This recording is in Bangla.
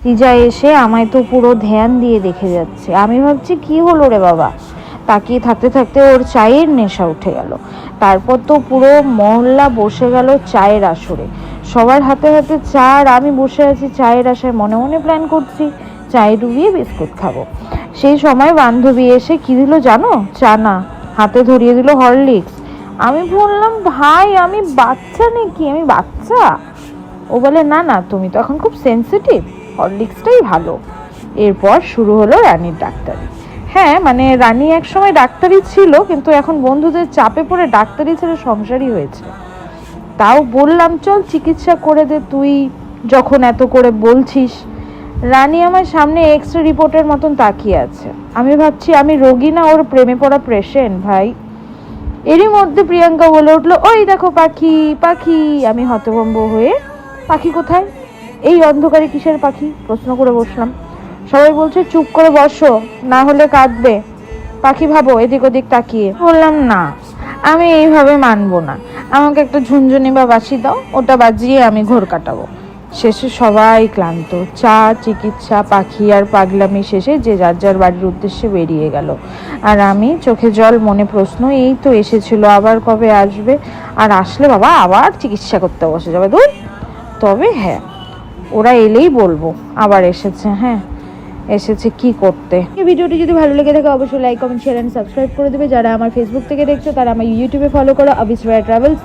লিজা এসে আমায় তো পুরো ধ্যান দিয়ে দেখে যাচ্ছে। আমি ভাবছি কি হলো রে বাবা, তাকিয়ে থাকতে থাকতে ওর চায়ের নেশা উঠে গেল। তারপর তো পুরো মহল্লা বসে গেল চায়ের আসরে, সবার হাতে হাতে চা, আর আমি বসে আছি চায়ের আশায়, মনে মনে প্ল্যান করছি চায়ে ডুবিয়ে বিস্কুট খাবো। সেই সময় বান্ধবী এসে কি দিল জানো? চা না, হাতে ধরিয়ে দিল হরলিক্স। আমি বললাম ভাই আমি বাচ্চা নাকি, আমি বাচ্চা? ও বলে না না, তুমি তো এখন খুব সেন্সিটিভ, হরলিক্সটাই ভালো। এরপর শুরু হলো রানীর ডাক্তারি। হ্যাঁ মানে রানী একসময় ডাক্তারি ছিল, কিন্তু এখন বন্ধুদের চাপে পড়ে ডাক্তারি ছেড়ে সংসারই হয়েছে। তাও বললাম চল চিকিৎসা করে দে তুই যখন এত করে বলছিস। রানী আমার সামনে এক্স-রে রিপোর্টের মতন তাকিয়ে আছে। আমি ভাবছি আমি রোগী না ওর প্রেমে পড়া পেশেন্ট ভাই। এরই মধ্যে প্রিয়াঙ্কা বলে উঠলো ওই দেখো পাখি পাখি। আমি হতভম্ব হয়ে পাখি কোথায়, এই অন্ধকারে কিসের পাখি প্রশ্ন করে বসলাম। সবাই বলছে চুপ করে বসো না হলে কাঁদবে। পাখি ভাবো এদিক ওদিক তাকিয়ে। বললাম না আমি এইভাবে মানবো না, আমাকে একটা ঝুনঝুনি বা বাঁশি দাও, ওটা বাজিয়ে আমি ঘোর কাটাবো। শেষে সবাই ক্লান্ত, চা, চিকিৎসা, পাখি আর পাগলামি শেষে যে যার যার বাড়ির উদ্দেশ্যে বেরিয়ে গেল। আর আমি চোখে জল মনে প্রশ্ন, এই তো এসেছিল আবার কবে আসবে, আর আসলে বাবা আবার চিকিৎসা করতে বসে যাবে। দূর। তবে হ্যাঁ ওরা এলেই বলবো আবার এসেছে। হ্যাঁ এসেছে কি করতে। এই ভিডিওটি যদি ভালো লেগে থাকে অবশ্যই like comment share and subscribe করে দেবে। যারা আমার ফেসবুক থেকে দেখছো তারা আমার ইউটিউবে ফলো করো অবিশ্বাস ট্রাভেলস।